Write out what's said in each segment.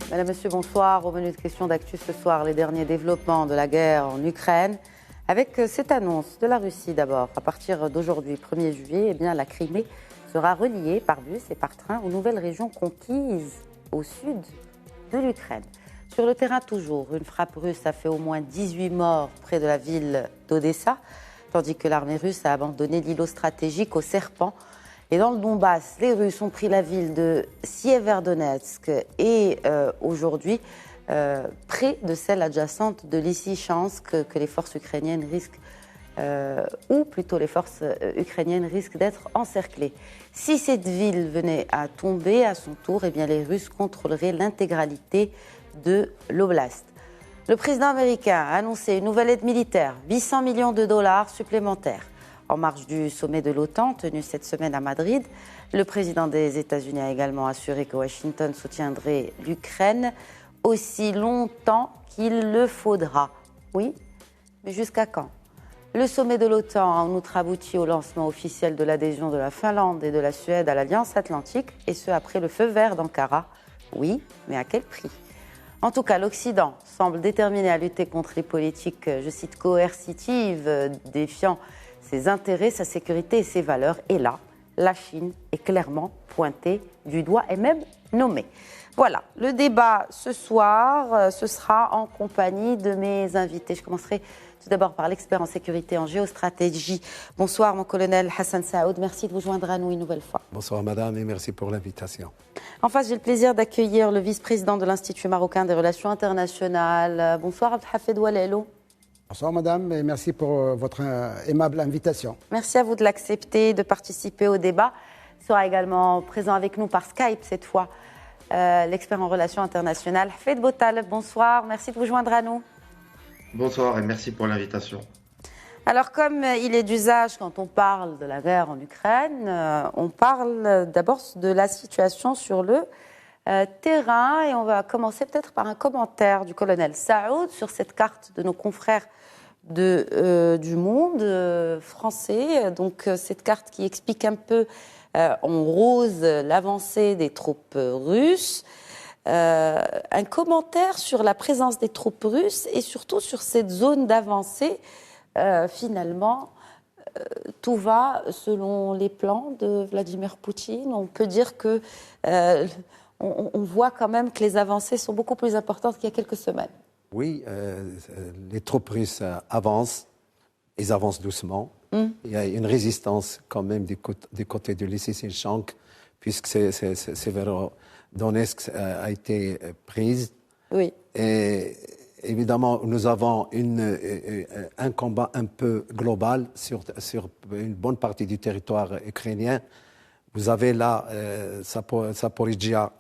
Madame, Monsieur, bonsoir. Au menu de questions d'actu ce soir, les derniers développements de la guerre en Ukraine. Avec cette annonce de la Russie d'abord, à partir d'aujourd'hui, 1er juillet, la Crimée sera reliée par bus et par train aux nouvelles régions conquises au sud de l'Ukraine. Sur le terrain toujours, une frappe russe a fait au moins 18 morts près de la ville d'Odessa, tandis que l'armée russe a abandonné l'îlot stratégique au Serpent. Et dans le Donbass, les Russes ont pris la ville de Sieverdonetsk et aujourd'hui près de celle adjacente de Lysychansk que les forces ukrainiennes risquent, ou plutôt les forces ukrainiennes risquent d'être encerclées. Si cette ville venait à tomber à son tour, les Russes contrôleraient l'intégralité de l'oblast. Le président américain a annoncé une nouvelle aide militaire, 800 millions de dollars supplémentaires. En marge du sommet de l'OTAN, tenu cette semaine à Madrid, le président des États-Unis a également assuré que Washington soutiendrait l'Ukraine aussi longtemps qu'il le faudra. Oui, mais jusqu'à quand ? Le sommet de l'OTAN a en outre abouti au lancement officiel de l'adhésion de la Finlande et de la Suède à l'Alliance Atlantique, et ce après le feu vert d'Ankara. Oui, mais à quel prix ? En tout cas, l'Occident semble déterminé à lutter contre les politiques, je cite, coercitives, défiant ses intérêts, sa sécurité et ses valeurs. Et là, la Chine est clairement pointée du doigt et même nommée. Voilà, le débat ce soir, ce sera en compagnie de mes invités. Je commencerai tout d'abord par l'expert en sécurité en géostratégie. Bonsoir mon colonel Hassan Saoud, merci de vous joindre à nous une nouvelle fois. Bonsoir madame et merci pour l'invitation. En face, j'ai le plaisir d'accueillir le vice-président de l'Institut marocain des relations internationales. Bonsoir Abdelhafed Oualelo. Bonsoir madame et merci pour votre aimable invitation. Merci à vous de l'accepter, de participer au débat. Il sera également présent avec nous par Skype cette fois, l'expert en relations internationales, Hafed Boutaleb. Bonsoir, merci de vous joindre à nous. Bonsoir et merci pour l'invitation. Alors comme il est d'usage quand on parle de la guerre en Ukraine, on parle d'abord de la situation sur le terrain et on va commencer peut-être par un commentaire du colonel Saoud sur cette carte de nos confrères du monde français. Donc cette carte qui explique un peu en rose l'avancée des troupes russes. Un commentaire sur la présence des troupes russes et surtout sur cette zone d'avancée. Finalement, tout va selon les plans de Vladimir Poutine. On peut dire que on voit quand même que les avancées sont beaucoup plus importantes qu'il y a quelques semaines. Oui, les troupes russes avancent, ils avancent doucement. Il y a une résistance quand même du côté de Lysychansk, puisque Severodonetsk a été prise. Oui. Et évidemment, nous avons un combat un peu global sur une bonne partie du territoire ukrainien. Vous avez là Zaporizhzhia,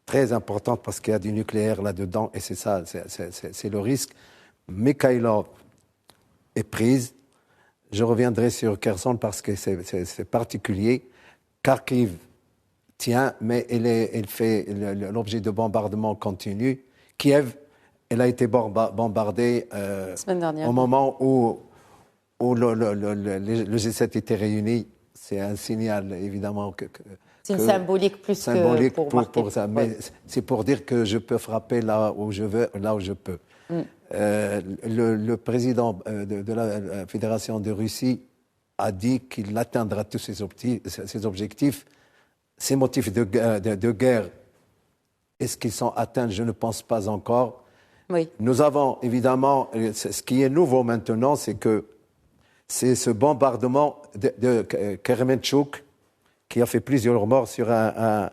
très importante parce qu'il y a du nucléaire là-dedans, et c'est ça, c'est le risque. Mikhaïlov est prise. Je reviendrai sur Kherson parce que c'est particulier. Kharkiv tient, mais elle fait l'objet de bombardements continus. Kiev, elle a été bombardée au moment où le G7 était réuni. C'est un signal, évidemment. C'est une symbolique plus symbolique que pour ça. Mais c'est pour dire que je peux frapper là où je veux, là où je peux. Le président de la Fédération de Russie a dit qu'il atteindra tous ses objectifs. Ces motifs de guerre, est-ce qu'ils sont atteints? Je ne pense pas encore. Oui. Nous avons évidemment, ce qui est nouveau maintenant, c'est ce bombardement de Kremenchuk qui a fait plusieurs morts sur un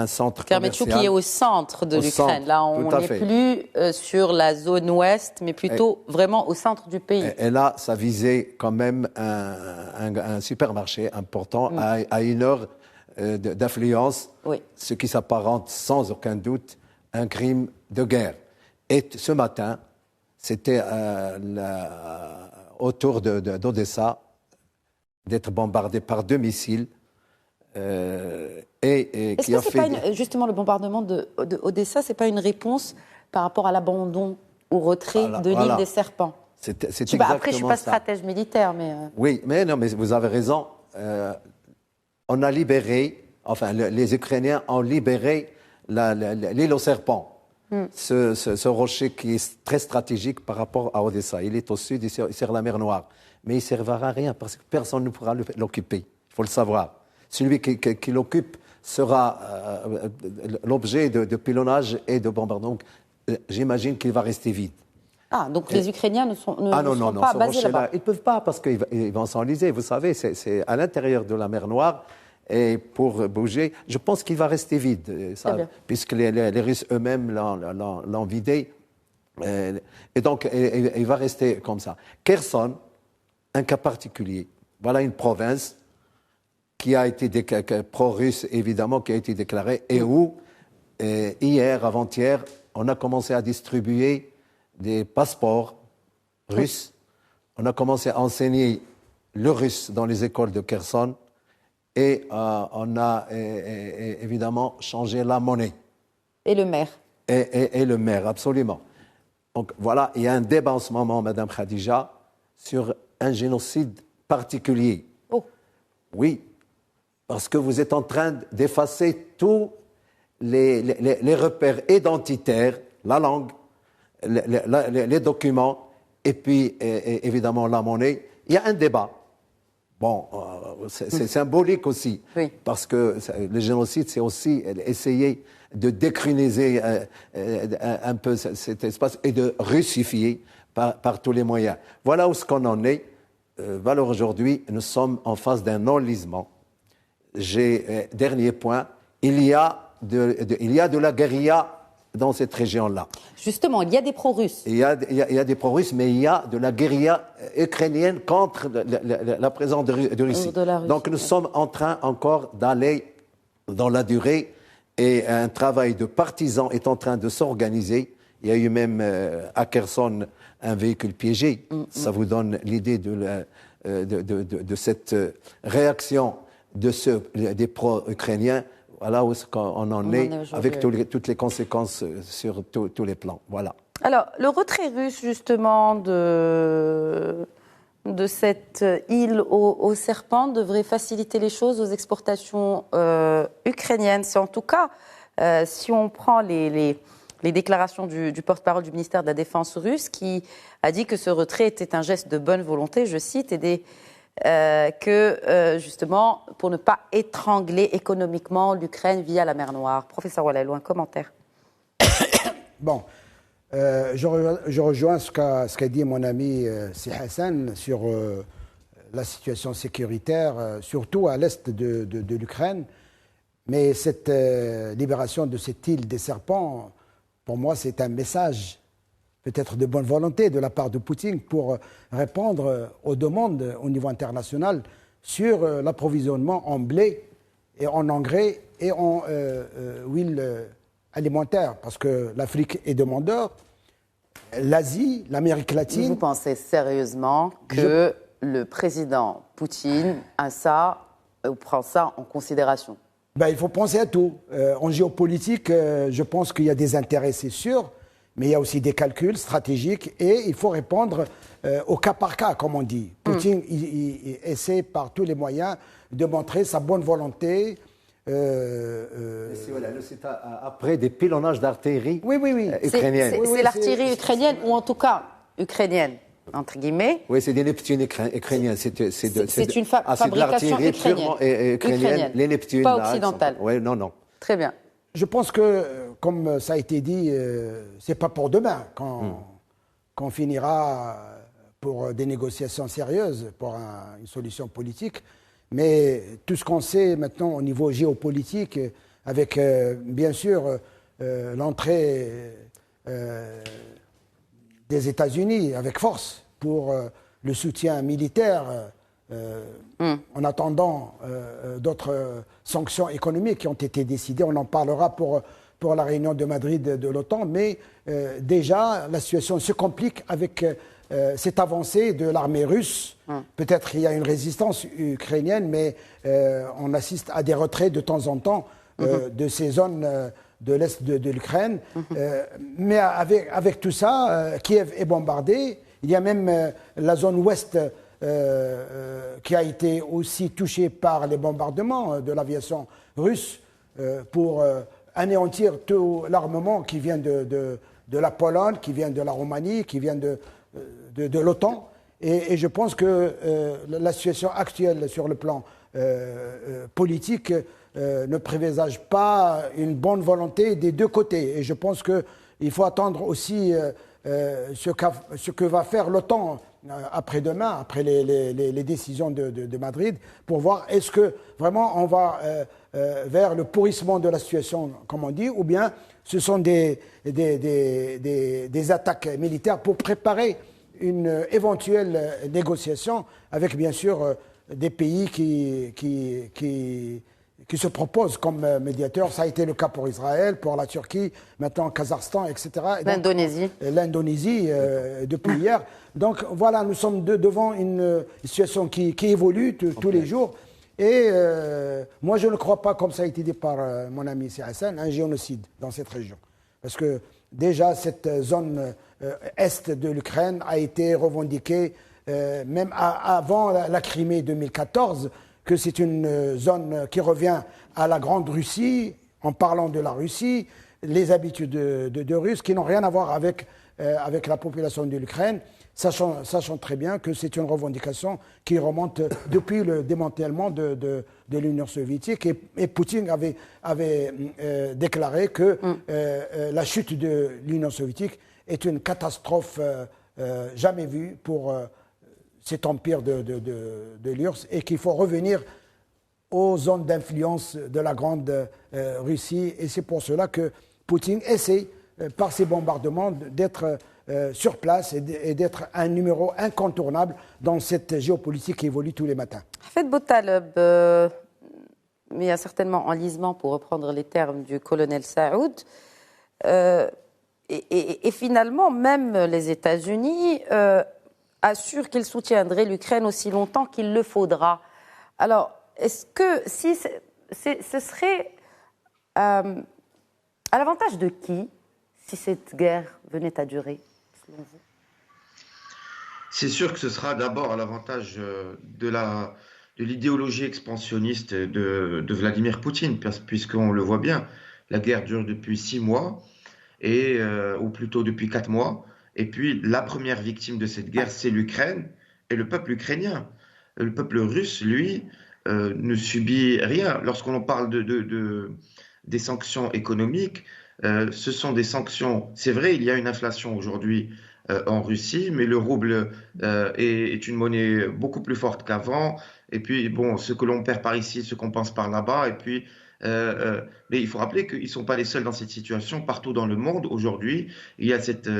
centre commercial. Kremenchuk qui est au centre de l'Ukraine. Là, on n'est plus sur la zone ouest, mais plutôt vraiment au centre du pays. Et là, ça visait quand même un supermarché important à une heure d'influence, ce qui s'apparente sans aucun doute à un crime de guerre. Et ce matin, c'était autour d'Odessa, d'être bombardé par 2 missiles. Est-ce que c'est pas justement le bombardement de Odessa, c'est pas une réponse par rapport à l'abandon, au retrait de l'île des Serpents? C'est Après, je ne suis exactement pas ça. stratège militaire, mais... Oui, mais non, mais vous avez raison. On a libéré, enfin, les Ukrainiens ont libéré l'île aux serpents. Ce rocher qui est très stratégique par rapport à Odessa. Il est au sud, il sert la mer Noire. Mais il ne servira à rien parce que personne ne pourra l'occuper. Il faut le savoir. Celui qui l'occupe sera l'objet de pilonnage et de bombardement. Donc, j'imagine qu'il va rester vide. Ah, donc les Ukrainiens ne sont Non, pas ce basés là-bas. rocher-là, ils ne peuvent pas parce qu'ils vont s'enliser. Vous savez, c'est à l'intérieur de la mer Noire. Et pour bouger, je pense qu'il va rester vide, ça, puisque les Russes eux-mêmes l'ont vidé. Et donc, il va rester comme ça. Kherson, un cas particulier. Voilà une province qui a été pro-russe, évidemment, qui a été déclarée, et où, hier, avant-hier, on a commencé à distribuer des passeports russes. On a commencé à enseigner le russe dans les écoles de Kherson. Et on a évidemment changé la monnaie. Et le maire. Et le maire, absolument. Donc voilà, il y a un débat en ce moment, Madame Khadija, sur un génocide particulier. Oh. Oui, parce que vous êtes en train d'effacer tous les repères identitaires, la langue, les documents, et puis évidemment la monnaie. Il y a un débat. Bon, c'est symbolique aussi, oui. Parce que le génocide, c'est aussi essayer de décriniser un peu cet espace et de russifier par tous les moyens. Voilà où ce qu'on en est. Alors aujourd'hui, nous sommes en face d'un enlisement. Dernier point, il y a de la guérilla dans cette région-là. Justement, il y a des pro-russes. Il y a des pro-russes, mais il y a de la guérilla ukrainienne contre la présence de Russie. Donc nous sommes en train encore d'aller dans la durée et un travail de partisans est en train de s'organiser. Il y a eu même à Kherson un véhicule piégé. Ça vous donne l'idée de cette réaction des pro-ukrainiens. Voilà où on en est avec toutes les conséquences sur tous les plans. Voilà. Alors, le retrait russe, justement, de cette île aux serpents devrait faciliter les choses aux exportations ukrainiennes. C'est en tout cas, si on prend les déclarations du porte-parole du ministère de la Défense russe, qui a dit que ce retrait était un geste de bonne volonté, je cite, et justement, pour ne pas étrangler économiquement l'Ukraine via la mer Noire. Professeur Oualalou, un commentaire. Bon, je rejoins ce qu'a dit mon ami Si Hassan sur la situation sécuritaire, surtout à l'est de l'Ukraine. Mais cette libération de cette île des serpents, pour moi, c'est un message peut-être de bonne volonté de la part de Poutine pour répondre aux demandes au niveau international sur l'approvisionnement en blé et en engrais et en huile alimentaire, parce que l'Afrique est demandeur, l'Asie, l'Amérique latine... Vous pensez sérieusement que le président Poutine a ça, ou prend ça en considération? Il faut penser à tout. En géopolitique, je pense qu'il y a des intérêts, c'est sûr, mais il y a aussi des calculs stratégiques et il faut répondre au cas par cas, comme on dit. Poutine il essaie par tous les moyens de montrer sa bonne volonté. C'est après des pilonnages d'artillerie ukrainienne. C'est l'artillerie ukrainienne, ou en tout cas ukrainienne, entre guillemets. Oui, c'est des Neptunes ukrainiens. C'est une fabrication ukrainienne. Les Neptunes, pas occidentale. Oui, non. Très bien. Je pense que, comme ça a été dit, c'est pas pour demain qu'on finira pour des négociations sérieuses, pour une solution politique. Mais tout ce qu'on sait maintenant au niveau géopolitique, avec bien sûr l'entrée des États-Unis avec force pour le soutien militaire, en attendant d'autres sanctions économiques qui ont été décidées. On en parlera pour la réunion de Madrid de l'OTAN, mais déjà la situation se complique avec cette avancée de l'armée russe. Peut-être qu'il y a une résistance ukrainienne, mais on assiste à des retraits de temps en temps de ces zones de l'est de l'Ukraine. Mais avec tout ça, Kiev est bombardé. Il y a même la zone ouest qui a été aussi touchée par les bombardements de l'aviation russe pour anéantir tout l'armement qui vient de la Pologne, qui vient de la Roumanie, qui vient de l'OTAN. Et je pense que la situation actuelle sur le plan politique ne présage pas une bonne volonté des deux côtés. Et je pense qu'il faut attendre aussi ce que va faire l'OTAN après-demain, après les décisions de Madrid, pour voir est-ce que vraiment on va vers le pourrissement de la situation, comme on dit, ou bien ce sont des attaques militaires pour préparer une éventuelle négociation avec, bien sûr, des pays qui se proposent comme médiateurs. Ça a été le cas pour Israël, pour la Turquie, maintenant Kazakhstan, etc. L'Indonésie. L'Indonésie, depuis hier. Donc voilà, nous sommes devant une situation qui évolue tous les jours. Et moi, je ne crois pas, comme ça a été dit par mon ami Si Hassan, un génocide dans cette région. Parce que déjà, cette zone est de l'Ukraine a été revendiquée, même avant la Crimée 2014, que c'est une zone qui revient à la Grande Russie, en parlant de la Russie, les habitudes de Russes qui n'ont rien à voir avec la population de l'Ukraine, sachant très bien que c'est une revendication qui remonte depuis le démantèlement de l'Union soviétique. Et Poutine avait déclaré que la chute de l'Union soviétique est une catastrophe jamais vue pour cet empire de l'URSS et qu'il faut revenir aux zones d'influence de la Grande Russie. Et c'est pour cela que Poutine essaie, par ses bombardements, d'être sur place et d'être un numéro incontournable dans cette géopolitique qui évolue tous les matins. Hafed Boutaleb, mais il y a certainement enlisement, pour reprendre les termes du colonel Saoud. Et finalement, même les États-Unis assurent qu'ils soutiendraient l'Ukraine aussi longtemps qu'il le faudra. Alors, est-ce que si ce serait à l'avantage de qui si cette guerre venait à durer, selon vous? C'est sûr que ce sera d'abord à l'avantage de l'idéologie expansionniste de Vladimir Poutine, puisqu'on le voit bien, la guerre dure depuis 6 mois, ou plutôt depuis 4 mois, et puis la première victime de cette guerre, c'est l'Ukraine et le peuple ukrainien. Le peuple russe, lui, ne subit rien. Lorsqu'on parle des sanctions économiques, ce sont des sanctions. C'est vrai, il y a une inflation aujourd'hui en Russie, mais le rouble est une monnaie beaucoup plus forte qu'avant. Et puis, bon, ce que l'on perd par ici se compense par là-bas. Et puis, mais il faut rappeler qu'ils ne sont pas les seuls dans cette situation. Partout dans le monde, aujourd'hui, il y a cette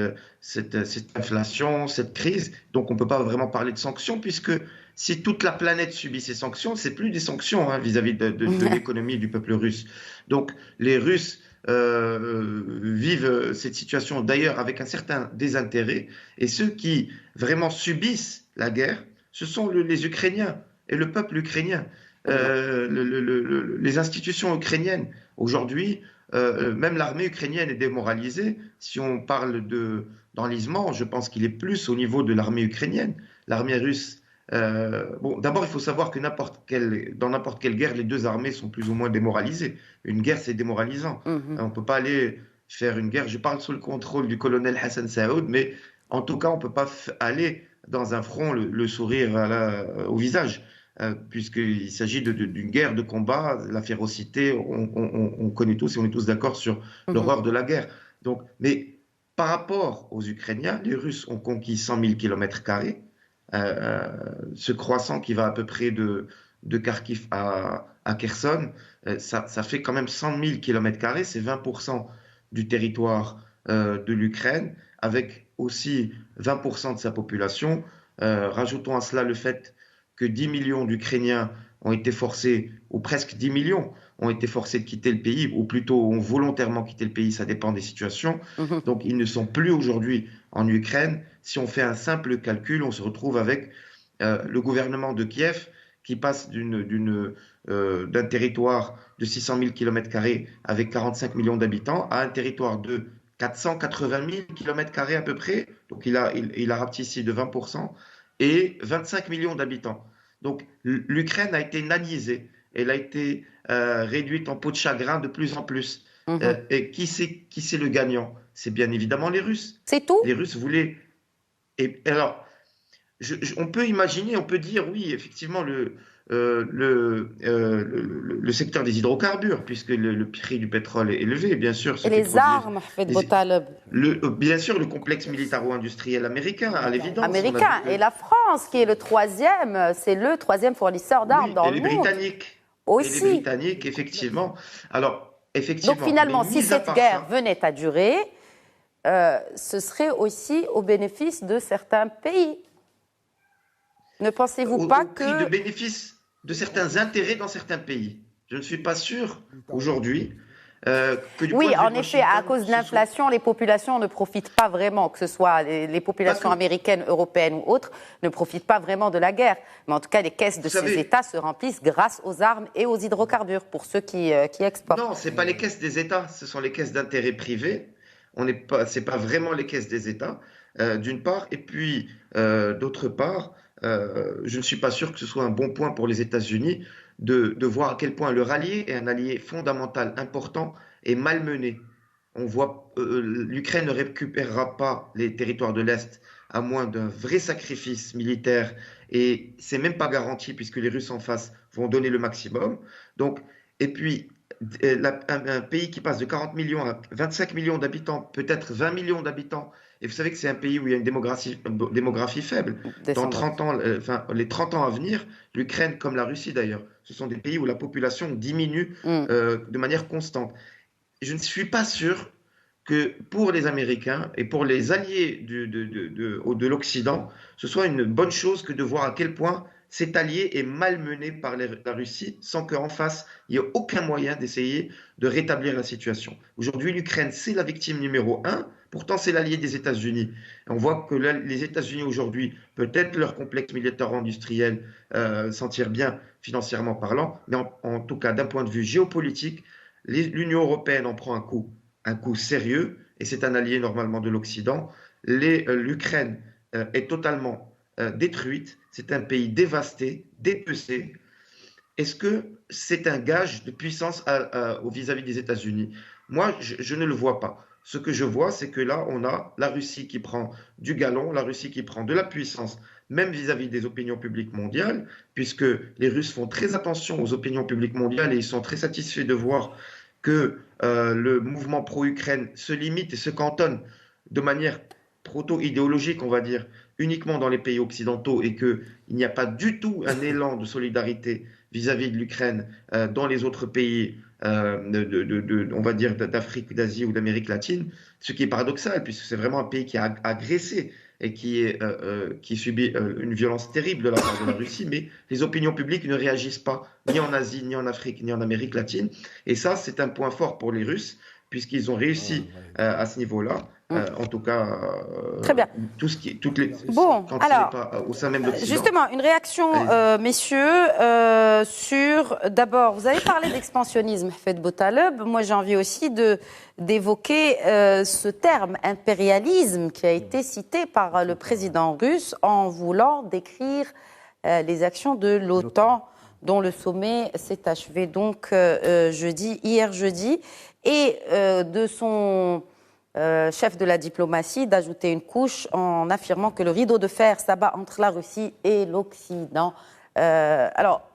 inflation, cette crise. Donc, on ne peut pas vraiment parler de sanctions, puisque si toute la planète subit ces sanctions, c'est plus des sanctions vis-à-vis de l'économie du peuple russe. Donc, les Russes vivent cette situation d'ailleurs avec un certain désintérêt. Et ceux qui vraiment subissent la guerre, ce sont les Ukrainiens et le peuple ukrainien. Les institutions ukrainiennes, aujourd'hui, même l'armée ukrainienne est démoralisée. Si on parle d'enlisement, je pense qu'il est plus au niveau de l'armée ukrainienne. L'armée russe, d'abord, il faut savoir que dans n'importe quelle guerre, les deux armées sont plus ou moins démoralisées. Une guerre, c'est démoralisant. On ne peut pas aller faire une guerre. Je parle sous le contrôle du colonel Hassan Saoud, mais en tout cas, on ne peut pas aller dans un front le sourire au visage. Puisqu'il s'agit d'une guerre de combat, la férocité, on connaît tous et on est tous d'accord sur l'horreur de la guerre. Donc, mais par rapport aux Ukrainiens, les Russes ont conquis 100 000 km², ce croissant qui va à peu près de Kharkiv à Kherson, ça fait quand même 100 000 km², c'est 20% du territoire de l'Ukraine, avec aussi 20% de sa population. Rajoutons à cela le fait que 10 millions d'Ukrainiens ont été forcés, ou presque 10 millions, ont été forcés de quitter le pays, ou plutôt ont volontairement quitté le pays, ça dépend des situations. Donc ils ne sont plus aujourd'hui en Ukraine. Si on fait un simple calcul, on se retrouve avec le gouvernement de Kiev qui passe d'un territoire de 600 000 km² avec 45 millions d'habitants à un territoire de 480 000 km² à peu près, donc il a rapetissé de 20%, et 25 millions d'habitants. Donc l'Ukraine a été nanisée, elle a été réduite en peau de chagrin de plus en plus. Et qui c'est le gagnant? C'est bien évidemment les Russes. C'est tout? Les Russes voulaient... Et alors, on peut imaginer, on peut dire, oui, effectivement, le secteur des hydrocarbures, puisque le prix du pétrole est élevé, bien sûr. Et les armes, Hafed Botaleb? Bien sûr, le complexe militaro-industriel américain, à l'évidence. Américain. Et la France, qui est le troisième, c'est le troisième fournisseur d'armes dans le monde. Et les Britanniques. Aussi. Et les Britanniques, effectivement. Alors, effectivement. Donc finalement, si cette guerre venait à durer, ce serait aussi au bénéfice de certains pays. Ne pensez-vous pas que... Au bénéfice de certains intérêts dans certains pays. Je ne suis pas sûr aujourd'hui que du Oui, point de en vue effet, à cause de l'inflation, les populations ne profitent pas vraiment, que ce soit les populations américaines, européennes ou autres, ne profitent pas vraiment de la guerre. Mais en tout cas, les caisses de ces États se remplissent grâce aux armes et aux hydrocarbures, pour ceux qui exportent. Non, ce n'est pas les caisses des États, ce sont les caisses d'intérêt privés. Ce n'est pas vraiment les caisses des États, d'une part. Et puis, d'autre part, je ne suis pas sûr que ce soit un bon point pour les États-Unis de voir à quel point leur allié est un allié fondamental, important et malmené. On voit l'Ukraine ne récupérera pas les territoires de l'Est à moins d'un vrai sacrifice militaire et c'est même pas garanti puisque les Russes en face vont donner le maximum. Donc, et puis, un pays qui passe de 40 millions à 25 millions d'habitants, peut-être 20 millions d'habitants, et vous savez que c'est un pays où il y a une démographie faible. Dans 30 ans, les 30 ans à venir, l'Ukraine, comme la Russie d'ailleurs, ce sont des pays où la population diminue de manière constante. Je ne suis pas sûr que pour les Américains et pour les alliés de l'Occident, ce soit une bonne chose que de voir à quel point cet allié est malmené par la Russie sans qu'en face, il n'y ait aucun moyen d'essayer de rétablir la situation. Aujourd'hui, l'Ukraine, c'est la victime numéro 1, pourtant c'est l'allié des États-Unis. On voit que les États-Unis aujourd'hui, peut-être leur complexe militaro-industriel s'en tire bien financièrement parlant, mais en tout cas d'un point de vue géopolitique, l'Union européenne en prend un coup sérieux, et c'est un allié normalement de l'Occident. L'Ukraine est totalement détruite, c'est un pays dévasté, dépecé. Est-ce que c'est un gage de puissance vis-à-vis des États-Unis? Moi, je ne le vois pas. Ce que je vois, c'est que là, on a la Russie qui prend du galon, la Russie qui prend de la puissance, même vis-à-vis des opinions publiques mondiales, puisque les Russes font très attention aux opinions publiques mondiales et ils sont très satisfaits de voir que le mouvement pro-Ukraine se limite et se cantonne de manière proto-idéologique, on va dire, uniquement dans les pays occidentaux et qu'il n'y a pas du tout un élan de solidarité vis-à-vis de l'Ukraine dans les autres pays, on va dire, d'Afrique, d'Asie ou d'Amérique latine, ce qui est paradoxal, puisque c'est vraiment un pays qui a agressé et qui subit une violence terrible de la part de la Russie, mais les opinions publiques ne réagissent pas, ni en Asie, ni en Afrique, ni en Amérique latine. Et ça, c'est un point fort pour les Russes, puisqu'ils ont réussi à ce niveau-là. En tout cas, très bien. Bon, alors, pas au sein même de l'Occident. Justement, une réaction, messieurs, sur. D'abord, vous avez parlé d'expansionnisme, Hafed Botaleb. Moi, j'ai envie aussi d'évoquer ce terme impérialisme qui a été cité par le président russe en voulant décrire les actions de l'OTAN, dont le sommet s'est achevé donc hier jeudi, et de son chef de la diplomatie d'ajouter une couche en affirmant que le rideau de fer s'abat entre la Russie et l'Occident. Alors,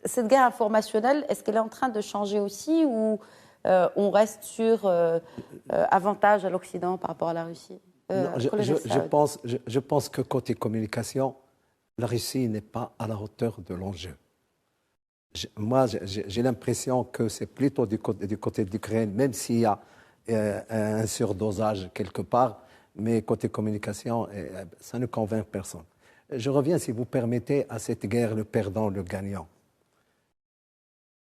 cette guerre informationnelle, est-ce qu'elle est en train de changer aussi ou on reste sur avantage à l'Occident par rapport à la Russie? Je pense que côté communication, la Russie n'est pas à la hauteur de l'enjeu. Moi, j'ai l'impression que c'est plutôt du côté de l'Ukraine, même s'il y a un surdosage quelque part, mais côté communication, ça ne convainc personne. Je reviens, si vous permettez, à cette guerre, le perdant, le gagnant.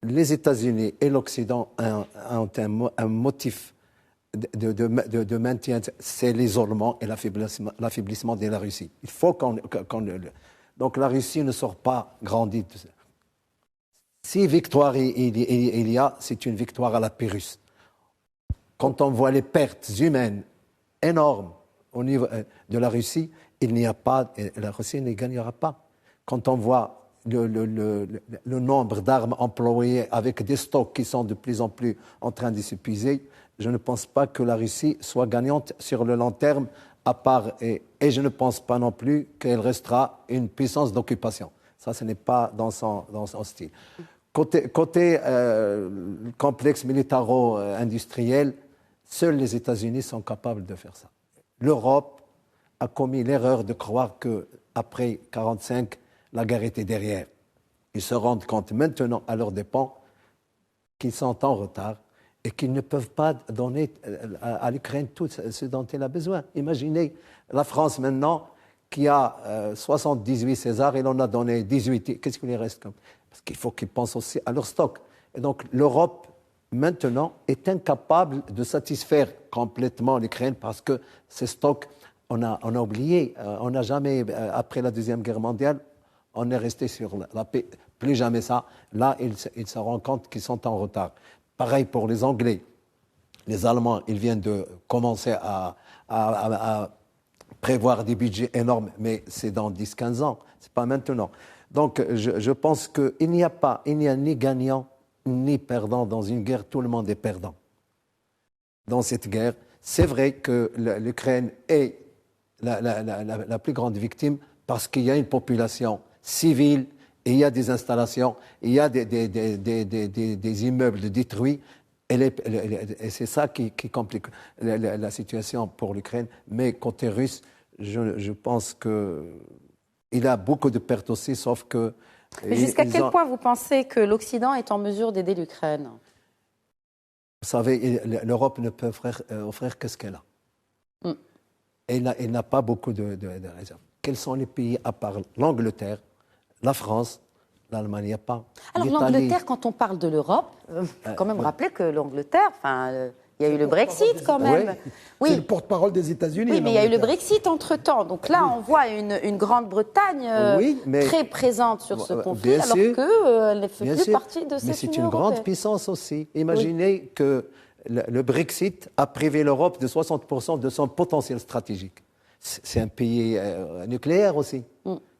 Les États-Unis et l'Occident ont un motif de maintien, c'est l'isolement et l'affaiblissement de la Russie. Il faut donc la Russie ne sort pas grandie. Si victoire il y a, c'est une victoire à la Pyrrhus. Quand on voit les pertes humaines énormes au niveau de la Russie, la Russie ne gagnera pas. Quand on voit le nombre d'armes employées avec des stocks qui sont de plus en plus en train de s'épuiser, je ne pense pas que la Russie soit gagnante sur le long terme, à part, et je ne pense pas non plus qu'elle restera une puissance d'occupation. Ça, ce n'est pas dans son style. Côté complexe militaro-industriel, seuls les États-Unis sont capables de faire ça. L'Europe a commis l'erreur de croire qu'après 1945, la guerre était derrière. Ils se rendent compte maintenant, à leurs dépens, qu'ils sont en retard et qu'ils ne peuvent pas donner à l'Ukraine tout ce dont elle a besoin. Imaginez la France maintenant qui a 78 Césars, et l'on a donné 18. Qu'est-ce qu'il lui reste comme? Parce qu'il faut qu'ils pensent aussi à leur stock. Et donc l'Europe, maintenant, est incapable de satisfaire complètement l'Ukraine parce que ces stocks, on a oublié, on n'a jamais, après la Deuxième Guerre mondiale, on est resté sur la paix. Plus jamais ça. Là, ils se rendent compte qu'ils sont en retard. Pareil pour les Anglais. Les Allemands, ils viennent de commencer à prévoir des budgets énormes, mais c'est dans 10-15 ans, c'est pas maintenant. Donc, je pense qu'il n'y a ni gagnant ni perdant dans une guerre, tout le monde est perdant. Dans cette guerre, c'est vrai que l'Ukraine est la plus grande victime parce qu'il y a une population civile, et il y a des installations, il y a des immeubles détruits, et c'est ça qui complique la situation pour l'Ukraine. Mais côté russe, je pense qu'il a beaucoup de pertes aussi, sauf que... Mais jusqu'à quel point vous pensez que l'Occident est en mesure d'aider l'Ukraine? Vous savez, l'Europe ne peut offrir que ce qu'elle a. Et elle n'a pas beaucoup de réserves. Quels sont les pays, à part l'Angleterre, la France, l'Allemagne, il n'y a pas. Alors l'Angleterre, quand on parle de l'Europe, il faut quand même rappeler que l'Angleterre, il y a eu le Brexit quand même. Oui. C'est le porte-parole des États-Unis. Oui, mais il y a eu le Brexit entre-temps. Donc là, on voit une Grande-Bretagne très présente sur ce conflit, alors qu'elle ne fait plus partie de cette Union européenne. Mais c'est une grande puissance aussi. Imaginez que le Brexit a privé l'Europe de 60% de son potentiel stratégique. C'est un pays nucléaire aussi.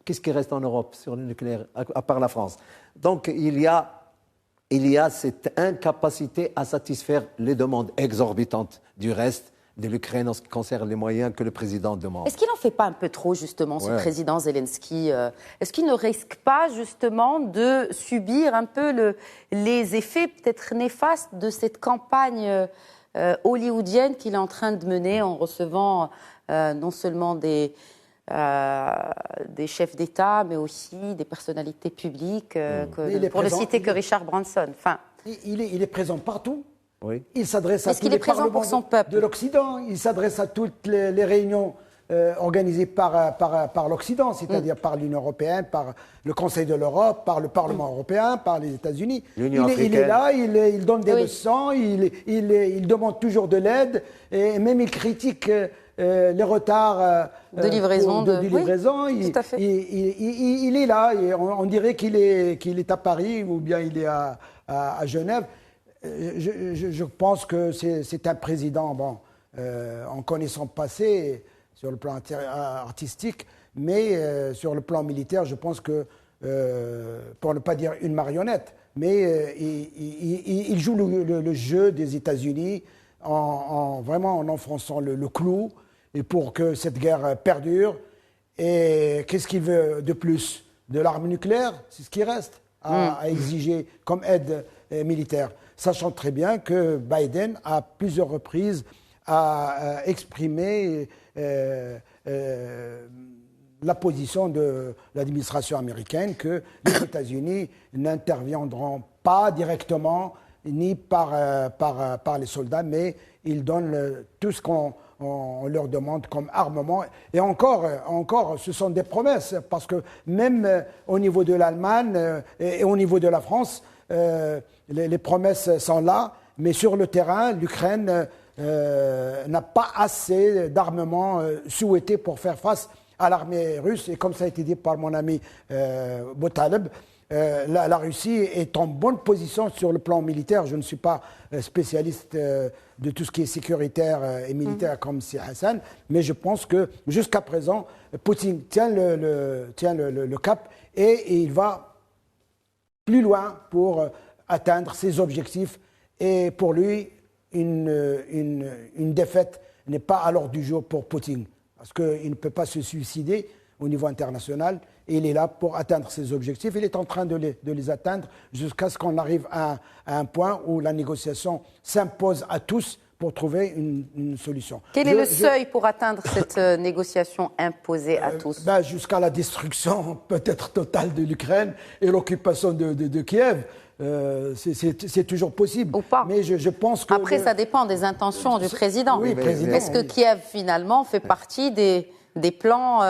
Qu'est-ce qui reste en Europe sur le nucléaire, à part la France? Donc, il y a cette incapacité à satisfaire les demandes exorbitantes du reste de l'Ukraine en ce qui concerne les moyens que le président demande. Est-ce qu'il n'en fait pas un peu trop, justement, ce président Zelensky? Est-ce qu'il ne risque pas, justement, de subir un peu les effets peut-être néfastes de cette campagne hollywoodienne qu'il est en train de mener en recevant non seulement des chefs d'État, mais aussi des personnalités publiques, pour ne citer que Richard Branson. Il est présent partout. Oui. Il s'adresse à tous les parlements de l'Occident. Il s'adresse à toutes les réunions organisées par l'Occident, c'est-à-dire par l'Union européenne, par le Conseil de l'Europe, par le Parlement européen, par les États-Unis. Il est là, il donne des leçons, il demande toujours de l'aide, et même il critique les retards de livraison. Oui, tout à fait. Il est là, et on dirait qu'il est à Paris ou bien il est à Genève. Je pense que c'est un président, en connaissant le passé, sur le plan artistique, mais sur le plan militaire, je pense que, pour ne pas dire une marionnette, mais il joue le jeu des États-Unis vraiment en enfonçant le clou, et pour que cette guerre perdure. Et qu'est-ce qu'il veut de plus? De l'arme nucléaire? C'est ce qui reste à exiger comme aide militaire. Sachant très bien que Biden, à plusieurs reprises, a exprimé la position de l'administration américaine que les États-Unis n'interviendront pas directement ni par les soldats, mais ils donnent tout ce qu'on leur demande comme armement. Et encore, ce sont des promesses, parce que même au niveau de l'Allemagne et au niveau de la France, les promesses sont là, mais sur le terrain, l'Ukraine n'a pas assez d'armement souhaité pour faire face à l'armée russe. Et comme ça a été dit par mon ami Botaleb, la Russie est en bonne position sur le plan militaire. Je ne suis pas spécialiste de tout ce qui est sécuritaire et militaire comme Si Hassan, mais je pense que jusqu'à présent, Poutine tient le cap et il va plus loin pour atteindre ses objectifs. Et pour lui, une défaite n'est pas à l'ordre du jour pour Poutine, parce qu'il ne peut pas se suicider au niveau international, et il est là pour atteindre ses objectifs. Il est en train de les atteindre jusqu'à ce qu'on arrive à un point où la négociation s'impose à tous pour trouver une solution. Quel est le seuil pour atteindre cette négociation imposée à tous? Jusqu'à la destruction peut-être totale de l'Ukraine et l'occupation de Kiev. C'est toujours possible. Ou pas. Mais je pense que... Après, ça dépend des intentions du président. Oui, président. Est-ce que Kiev, finalement, fait partie des plans...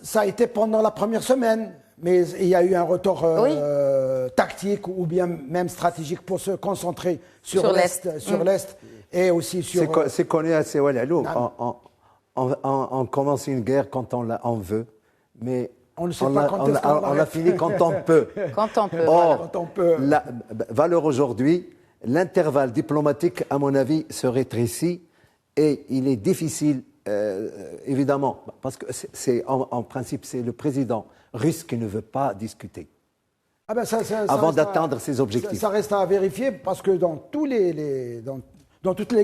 Ça a été pendant la première semaine, mais il y a eu un retour tactique ou bien même stratégique pour se concentrer sur l'Est et aussi sur... C'est connu à Sewal Alou. On commence une guerre quand on veut, mais... On ne sait pas quand est-ce qu'on on a fini quand on peut. Quand on peut. Or, quand on peut. La valeur aujourd'hui, l'intervalle diplomatique, à mon avis, se rétrécit et il est difficile, évidemment, parce que en principe, c'est le président russe qui ne veut pas discuter. Avant d'atteindre ses objectifs. Ça reste à vérifier parce que dans toutes les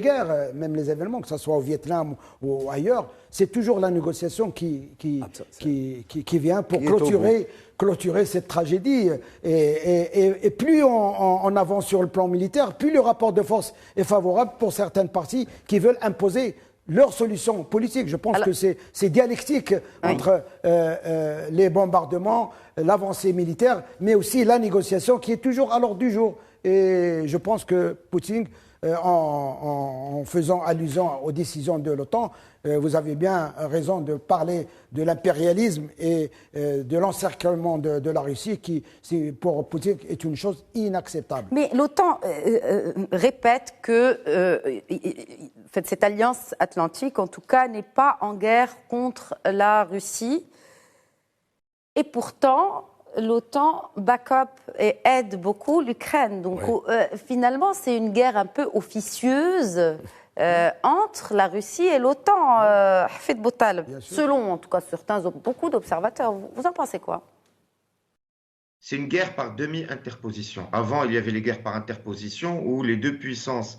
guerres, même les événements, que ce soit au Vietnam ou ailleurs, c'est toujours la négociation qui vient pour clôturer cette tragédie. Et plus on avance sur le plan militaire, plus le rapport de force est favorable pour certaines parties qui veulent imposer leur solution politique. Je pense que c'est dialectique entre les bombardements, l'avancée militaire, mais aussi la négociation qui est toujours à l'ordre du jour. Et je pense que Poutine... En faisant allusion aux décisions de l'OTAN, vous avez bien raison de parler de l'impérialisme et de l'encerclement de la Russie qui, pour Poutine, est une chose inacceptable. Mais l'OTAN répète que cette alliance atlantique, en tout cas, n'est pas en guerre contre la Russie. Et pourtant... l'OTAN back-up et aide beaucoup l'Ukraine. Donc finalement, c'est une guerre un peu officieuse entre la Russie et l'OTAN. Hafid Boutaleb, selon en tout cas beaucoup d'observateurs. Vous en pensez quoi? C'est une guerre par demi-interposition. Avant, il y avait les guerres par interposition où les deux puissances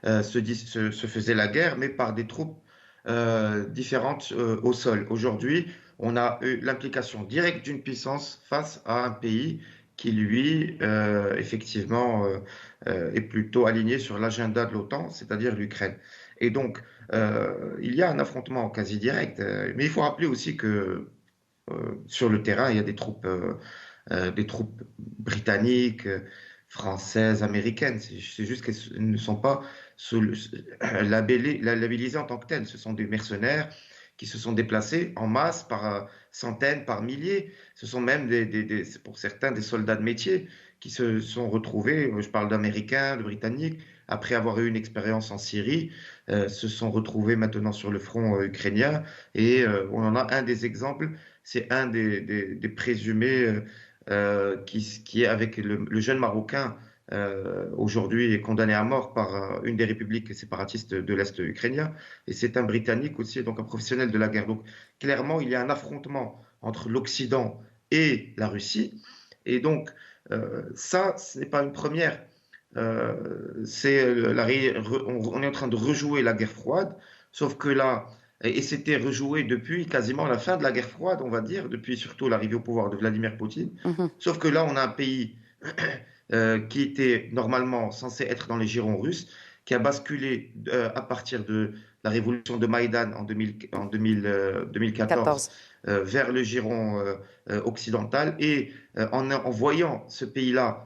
se faisaient la guerre, mais par des troupes différentes au sol. Aujourd'hui, on a eu l'implication directe d'une puissance face à un pays qui, lui, effectivement, est plutôt aligné sur l'agenda de l'OTAN, c'est-à-dire l'Ukraine. Et donc, il y a un affrontement quasi direct. Mais il faut rappeler aussi que sur le terrain, il y a des troupes britanniques, françaises, américaines. C'est juste qu'elles ne sont pas labellisées en tant que telles. Ce sont des mercenaires qui se sont déplacés en masse par centaines, par milliers. Ce sont même pour certains des soldats de métier qui se sont retrouvés, je parle d'Américains, de Britanniques, après avoir eu une expérience en Syrie, se sont retrouvés maintenant sur le front ukrainien. Et on en a un des exemples, c'est un des présumés qui est avec le jeune Marocain, aujourd'hui est condamné à mort par une des républiques séparatistes de l'Est ukrainien, et c'est un Britannique aussi, donc un professionnel de la guerre. Donc clairement, il y a un affrontement entre l'Occident et la Russie, et donc ça, ce n'est pas une première. On est en train de rejouer la guerre froide, sauf que là, et c'était rejoué depuis quasiment la fin de la guerre froide, on va dire, depuis surtout l'arrivée au pouvoir de Vladimir Poutine, sauf que là, on a un pays qui était normalement censé être dans les girons russes, qui a basculé à partir de la révolution de Maïdan en 2014 vers le giron occidental, et en voyant ce pays-là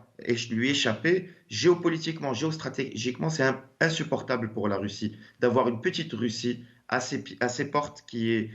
lui échapper, géopolitiquement, géostratégiquement, c'est insupportable pour la Russie d'avoir une petite Russie à ses portes qui est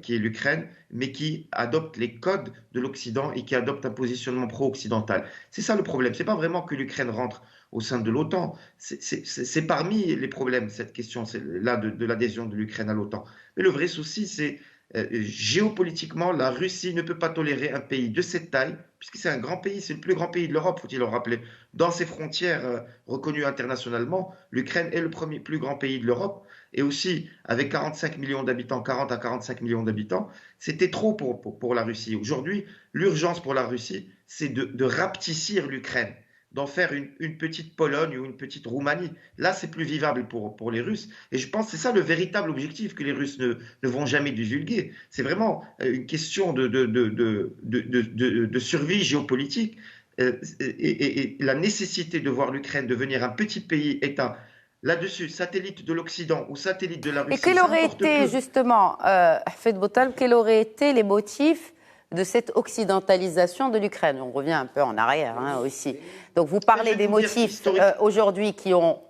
l'Ukraine, mais qui adopte les codes de l'Occident et qui adopte un positionnement pro-occidental. C'est ça le problème. C'est pas vraiment que l'Ukraine rentre au sein de l'OTAN. C'est parmi les problèmes, cette question là de l'adhésion de l'Ukraine à l'OTAN. Mais le vrai souci, c'est géopolitiquement, la Russie ne peut pas tolérer un pays de cette taille, puisque c'est un grand pays, c'est le plus grand pays de l'Europe, faut-il le rappeler. Dans ses frontières reconnues internationalement, l'Ukraine est le plus grand pays de l'Europe. Et aussi, avec 45 millions d'habitants, 40 à 45 millions d'habitants, c'était trop pour la Russie. Aujourd'hui, l'urgence pour la Russie, c'est de rapetissir l'Ukraine, d'en faire une petite Pologne ou une petite Roumanie. Là, c'est plus vivable pour les Russes. Et je pense que c'est ça le véritable objectif que les Russes ne vont jamais divulguer. C'est vraiment une question de survie géopolitique et la nécessité de voir l'Ukraine devenir un petit pays État. Là-dessus, satellite de l'Occident ou satellite de la Russie. Et quels auraient été, justement, Hafed Bottal, quels auraient été les motifs de cette occidentalisation de l'Ukraine? On revient un peu en arrière aussi. Donc vous parlez des motifs aujourd'hui qui ont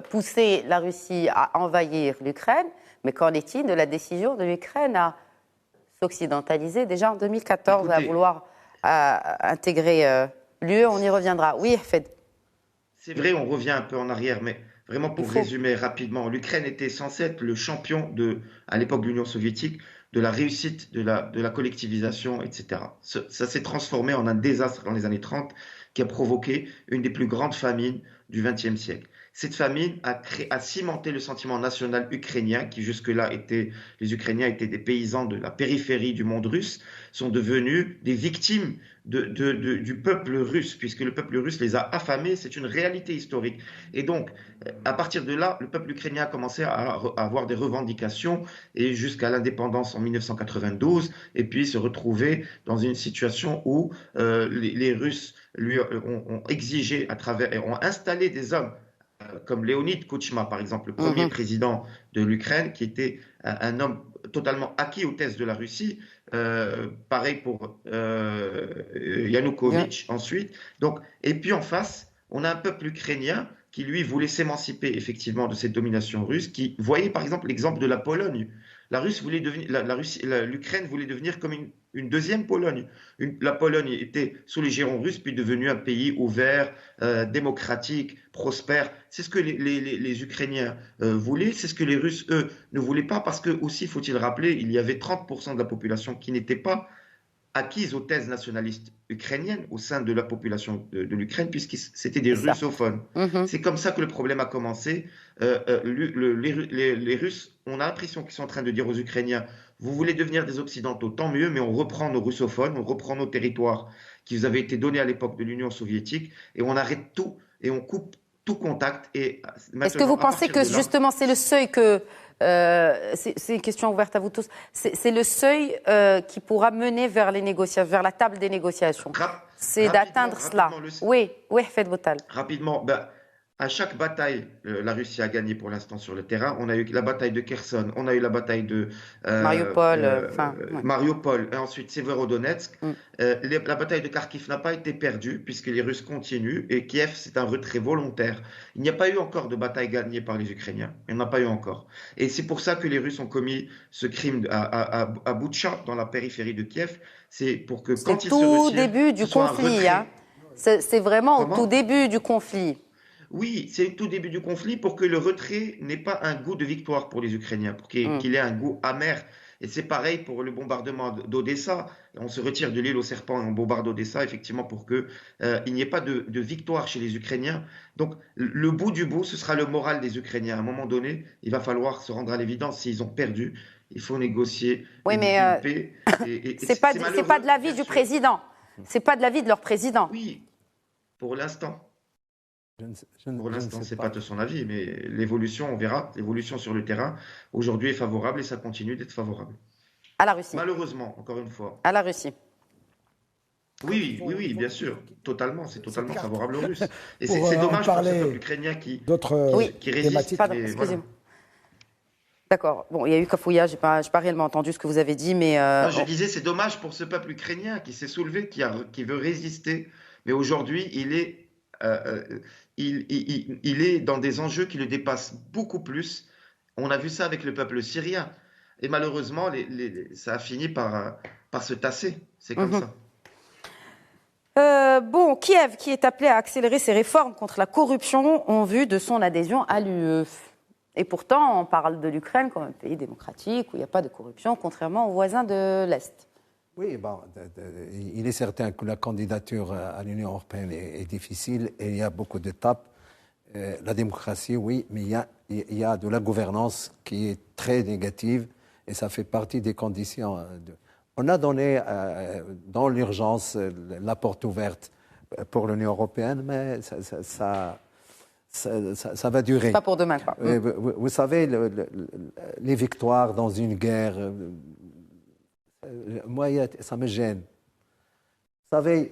poussé la Russie à envahir l'Ukraine, mais qu'en est-il de la décision de l'Ukraine à s'occidentaliser déjà en 2014, à vouloir intégrer l'UE? On y reviendra. Oui, Hafed. C'est vrai, on revient un peu en arrière, mais vraiment pour résumer rapidement, l'Ukraine était censée être le champion à l'époque de l'Union soviétique, de la réussite, de la collectivisation, etc. Ça s'est transformé en un désastre dans les années 30 qui a provoqué une des plus grandes famines du XXe siècle. Cette famine a cimenté le sentiment national ukrainien, qui jusque-là les Ukrainiens étaient des paysans de la périphérie du monde russe, sont devenus des victimes du peuple russe, puisque le peuple russe les a affamés, c'est une réalité historique. Et donc, à partir de là, le peuple ukrainien a commencé à avoir des revendications, et jusqu'à l'indépendance en 1992, et puis se retrouver dans une situation où les Russes lui ont exigé ont installé des hommes comme Léonid Kouchma, par exemple, le premier président de l'Ukraine, qui était un homme totalement acquis aux thèses de la Russie. Pareil pour Yanukovych ensuite. Donc, et puis en face, on a un peuple ukrainien qui, lui, voulait s'émanciper effectivement de cette domination russe, qui voyait par exemple l'exemple de la Pologne. L'Ukraine voulait devenir comme une deuxième Pologne. La Pologne était sous les girons russes, puis devenue un pays ouvert, démocratique, prospère. C'est ce que les Ukrainiens voulaient, c'est ce que les Russes, eux, ne voulaient pas, parce que aussi, faut-il rappeler, il y avait 30% de la population qui n'était pas acquise aux thèses nationalistes ukrainiennes au sein de la population de l'Ukraine, puisque c'était des russophones. C'est comme ça que le problème a commencé. Les Russes, on a l'impression qu'ils sont en train de dire aux Ukrainiens, vous voulez devenir des Occidentaux, tant mieux, mais on reprend nos russophones, on reprend nos territoires qui vous avaient été donnés à l'époque de l'Union soviétique, et on arrête tout, et on coupe tout contact. Est-ce que vous pensez que justement c'est le seuil que... c'est une question ouverte à vous tous. C'est le seuil qui pourra mener vers les négociations, vers la table des négociations. C'est d'atteindre cela. Oui, Hafed Bottal. Rapidement, à chaque bataille, la Russie a gagné pour l'instant sur le terrain. On a eu la bataille de Kherson, on a eu la bataille de Mariupol, et ensuite Severodonetsk. La bataille de Kharkiv n'a pas été perdue puisque les Russes continuent, et Kiev, c'est un retrait volontaire. Il n'y a pas eu encore de bataille gagnée par les Ukrainiens. Il n'y en a pas eu encore. Et c'est pour ça que les Russes ont commis ce crime à Boutcha, dans la périphérie de Kiev. C'est pour que quand ils se retirent, tout début du conflit. C'est vraiment au tout début du conflit. Oui, c'est le tout début du conflit pour que le retrait n'ait pas un goût de victoire pour les Ukrainiens, pour qu'il ait un goût amer. Et c'est pareil pour le bombardement d'Odessa. On se retire de l'île aux serpents et on bombarde Odessa, effectivement, pour qu'il n'y ait pas de victoire chez les Ukrainiens. Donc, le bout du bout, ce sera le moral des Ukrainiens. À un moment donné, il va falloir se rendre à l'évidence. S'ils ont perdu, il faut négocier une paix. C'est pas de l'avis du président. C'est pas de l'avis de leur président. Oui, pour l'instant. Pour l'instant, ce n'est pas de son avis, mais l'évolution, on verra, l'évolution sur le terrain, aujourd'hui est favorable et ça continue d'être favorable. À la Russie. Malheureusement, encore une fois. À la Russie. Oui, bien sûr, totalement, c'est totalement favorable aux Russes. Et c'est dommage pour ce peuple ukrainien qui résiste. Pardon, excusez-moi. D'accord. Bon, il y a eu cafouillage, je n'ai pas réellement entendu ce que vous avez dit, mais... Non, je disais, c'est dommage pour ce peuple ukrainien qui s'est soulevé, qui veut résister, mais aujourd'hui, il est dans des enjeux qui le dépassent beaucoup plus. On a vu ça avec le peuple syrien. Et malheureusement, ça a fini par se tasser. C'est comme ça. Kiev, qui est appelé à accélérer ses réformes contre la corruption, en vue de son adhésion à l'UE. Et pourtant, on parle de l'Ukraine comme un pays démocratique où il n'y a pas de corruption, contrairement aux voisins de l'Est. Oui, bon, il est certain que la candidature à l'Union européenne est difficile et il y a beaucoup d'étapes. La démocratie, oui, mais il y a de la gouvernance qui est très négative et ça fait partie des conditions. On a donné dans l'urgence la porte ouverte pour l'Union européenne, mais ça va durer. Pas pour demain, quoi. Vous savez, les victoires dans une guerre, moi, ça me gêne. Vous savez,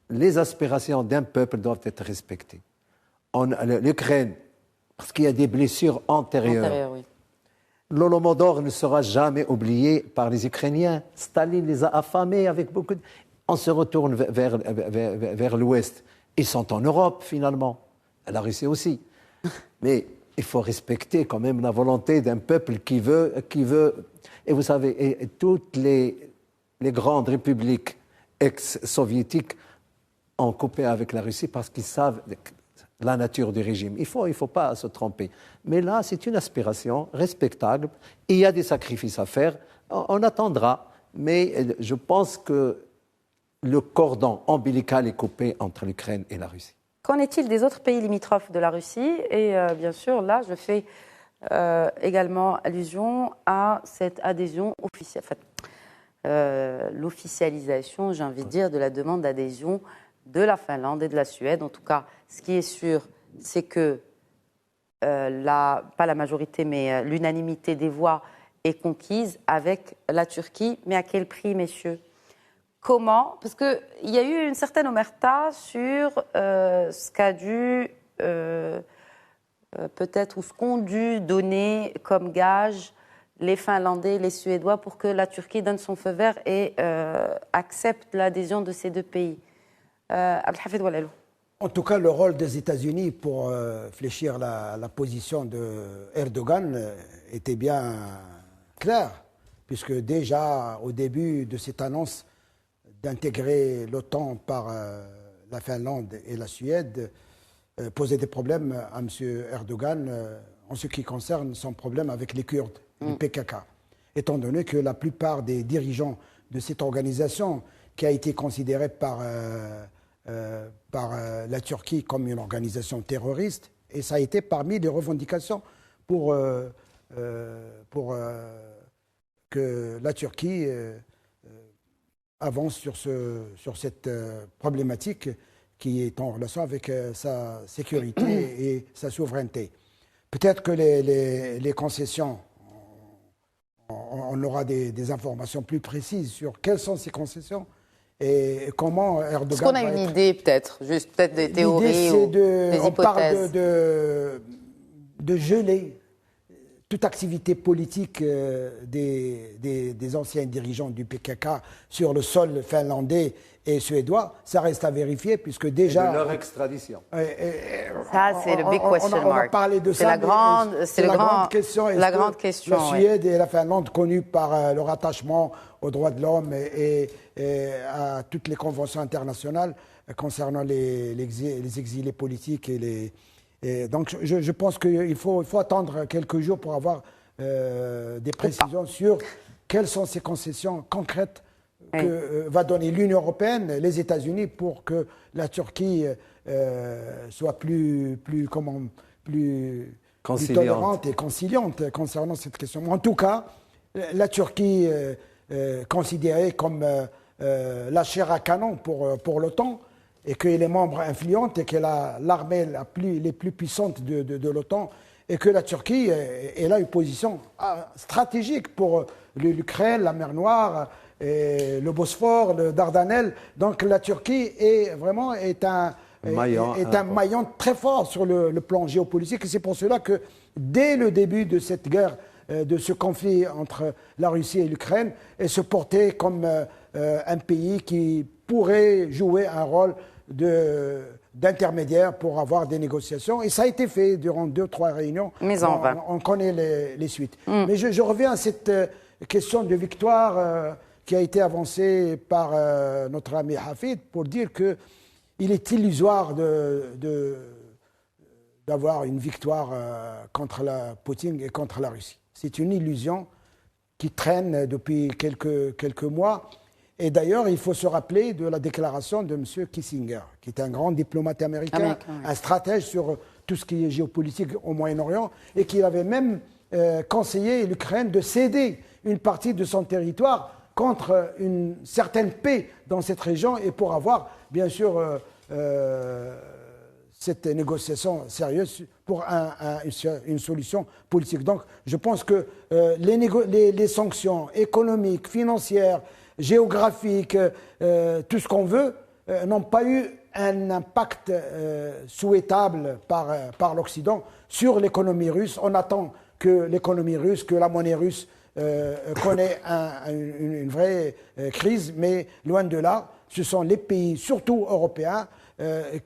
les aspirations d'un peuple doivent être respectées. L'Ukraine, parce qu'il y a des blessures antérieures. Oui. L'Holodomor ne sera jamais oublié par les Ukrainiens. Staline les a affamés avec beaucoup de... On se retourne vers l'Ouest. Ils sont en Europe, finalement. La Russie aussi. Mais il faut respecter quand même la volonté d'un peuple qui veut... Et vous savez, toutes les grandes républiques ex-soviétiques ont coupé avec la Russie parce qu'ils savent la nature du régime. Il faut pas se tromper. Mais là, c'est une aspiration respectable. Il y a des sacrifices à faire. On attendra. Mais je pense que le cordon ombilical est coupé entre l'Ukraine et la Russie. Qu'en est-il des autres pays limitrophes de la Russie? Et bien sûr, là, je fais également allusion à cette adhésion officielle, l'officialisation, j'ai envie de dire, de la demande d'adhésion de la Finlande et de la Suède. En tout cas, ce qui est sûr, c'est que pas la majorité, mais l'unanimité des voix est conquise avec la Turquie. Mais à quel prix, messieurs? Comment? Parce qu'il y a eu une certaine omerta sur ce qu'a dû, peut-être, ou ce qu'ont dû donner comme gage les Finlandais et les Suédois pour que la Turquie donne son feu vert et accepte l'adhésion de ces deux pays. Abdelhafid Ouallalou. En tout cas, le rôle des États-Unis pour fléchir la position d'Erdogan était bien clair, puisque déjà au début de cette annonce d'intégrer l'OTAN par la Finlande et la Suède posait des problèmes à M. Erdogan en ce qui concerne son problème avec les Kurdes, le PKK, étant donné que la plupart des dirigeants de cette organisation, qui a été considérée par la Turquie comme une organisation terroriste, et ça a été parmi les revendications pour que la Turquie avance sur cette problématique qui est en relation avec sa sécurité et sa souveraineté. Peut-être que les concessions, on aura des informations plus précises sur quelles sont ces concessions et comment Erdogan... Est-ce qu'on a une idée, peut-être? Juste peut-être des théories ou des hypothèses? On parle de geler toute activité politique des anciens dirigeants du PKK sur le sol finlandais et suédois. Ça reste à vérifier, puisque déjà... Et de leur extradition. Ça, c'est le big question mark. On a parlé de ça. C'est la grande question. La grande question. La Suède et la Finlande, connues par leur attachement aux droits de l'homme et à toutes les conventions internationales concernant les exilés politiques et donc, je pense qu'il faut attendre quelques jours pour avoir des précisions sur quelles sont ces concessions concrètes que va donner l'Union européenne, les États-Unis, pour que la Turquie soit plus tolérante et conciliante concernant cette question. En tout cas, la Turquie considérée comme la chair à canon pour l'OTAN, et qu'elle est membre influente et qu'elle a l'armée les plus puissantes de l'OTAN, et que la Turquie elle a une position stratégique pour l'Ukraine, la mer Noire, et le Bosphore, le Dardanelles. Donc la Turquie est un maillon très fort sur le plan géopolitique, et c'est pour cela que dès le début de cette guerre, de ce conflit entre la Russie et l'Ukraine, elle se portait comme un pays qui pourrait jouer un rôle d'intermédiaire pour avoir des négociations. Et ça a été fait durant 2-3 réunions. Mais on connaît les suites. Mais je reviens à cette question de victoire qui a été avancée par notre ami Hafid pour dire qu'il est illusoire de d'avoir une victoire contre Poutine et contre la Russie. C'est une illusion qui traîne depuis quelques mois. Et d'ailleurs, il faut se rappeler de la déclaration de M. Kissinger, qui est un grand diplomate américain, un stratège sur tout ce qui est géopolitique au Moyen-Orient, et qui avait même conseillé l'Ukraine de céder une partie de son territoire contre une certaine paix dans cette région et pour avoir, bien sûr, cette négociation sérieuse pour une solution politique. Donc, je pense que les sanctions économiques, financières, géographiques, tout ce qu'on veut, n'ont pas eu un impact souhaitable par l'Occident sur l'économie russe. On attend que l'économie russe, que la monnaie russe connaît une vraie crise, mais loin de là, ce sont les pays, surtout européens,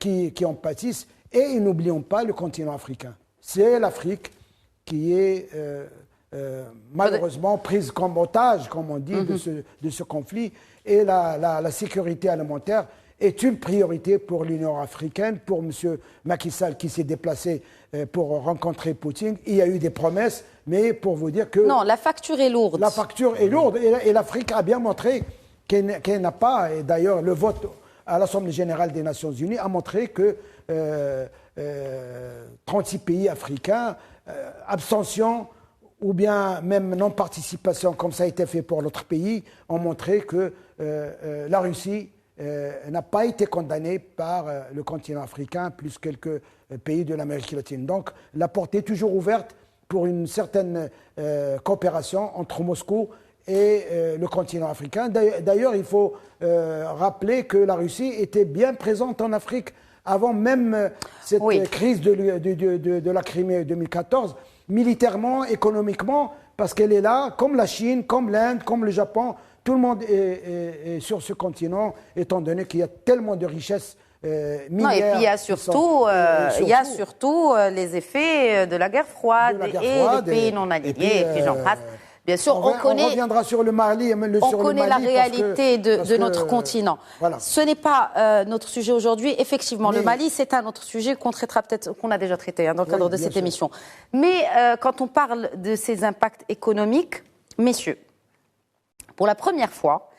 qui en pâtissent. Et n'oublions pas le continent africain. C'est l'Afrique qui est malheureusement prise comme otage, comme on dit, de ce conflit. Et la sécurité alimentaire est une priorité pour l'Union africaine, pour M. Macky Sall qui s'est déplacé pour rencontrer Poutine. Il y a eu des promesses, mais pour vous dire que... Non, la facture est lourde. La facture est lourde et l'Afrique a bien montré qu'elle n'a pas, et d'ailleurs le vote à l'Assemblée générale des Nations unies a montré que 36 pays africains, abstention ou bien même non-participation, comme ça a été fait pour l'autre pays, ont montré que la Russie n'a pas été condamnée par le continent africain, plus quelques pays de l'Amérique latine. Donc la porte est toujours ouverte pour une certaine coopération entre Moscou et le continent africain. D'ailleurs, il faut rappeler que la Russie était bien présente en Afrique avant même cette crise de la Crimée 2014, militairement, économiquement, parce qu'elle est là, comme la Chine, comme l'Inde, comme le Japon. Tout le monde est sur ce continent, étant donné qu'il y a tellement de richesses minières. Non, et puis il y a surtout les effets de la guerre froide, et les pays non alignés, et puis j'en passe. Bien sûr, on reviendra sur le Mali. On connaît la réalité de notre continent. Voilà. Ce n'est pas notre sujet aujourd'hui. Effectivement, le Mali, c'est un autre sujet qu'on traitera peut-être, qu'on a déjà traité dans le cadre de cette émission. Mais quand on parle de ces impacts économiques, messieurs, pour la première fois,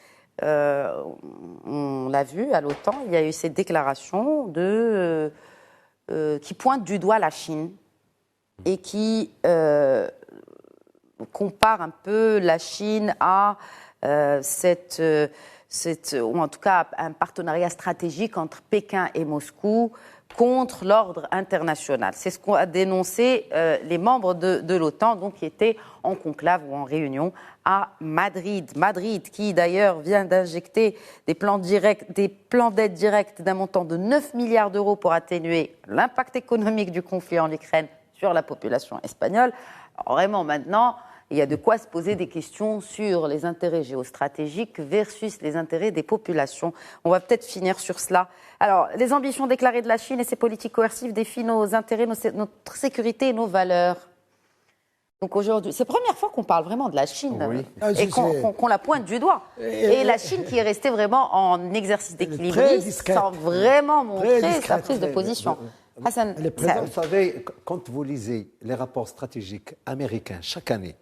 on l'a vu à l'OTAN, il y a eu cette déclaration qui pointe du doigt la Chine et qui compare un peu la Chine à ou en tout cas un partenariat stratégique entre Pékin et Moscou contre l'ordre international. C'est ce qu'ont dénoncé les membres de l'OTAN, donc qui étaient en conclave ou en réunion à Madrid. Madrid, qui d'ailleurs vient d'injecter des plans d'aide directe d'un montant de 9 milliards d'euros pour atténuer l'impact économique du conflit en Ukraine sur la population espagnole. Alors vraiment, maintenant, il y a de quoi se poser des questions sur les intérêts géostratégiques versus les intérêts des populations. On va peut-être finir sur cela. Alors, les ambitions déclarées de la Chine et ses politiques coercives défient nos intérêts, notre sécurité et nos valeurs. Donc aujourd'hui, c'est la première fois qu'on parle vraiment de la Chine et qu'on la pointe du doigt. Et la Chine qui est restée vraiment en exercice d'équilibriste sans vraiment montrer sa prise de position. Hassan, vous savez, quand vous lisez les rapports stratégiques américains chaque année,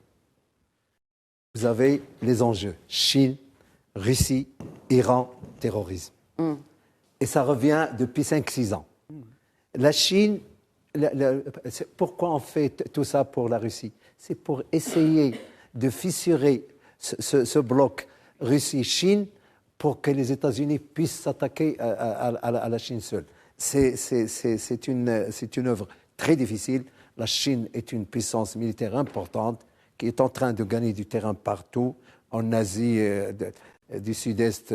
vous avez les enjeux Chine, Russie, Iran, terrorisme. Et ça revient depuis 5-6 ans. La Chine, pourquoi on fait tout ça pour la Russie? C'est pour essayer de fissurer ce bloc Russie-Chine pour que les États-Unis puissent s'attaquer à la Chine seule. C'est une œuvre très difficile. La Chine est une puissance militaire importante qui est en train de gagner du terrain partout. En Asie du Sud-Est,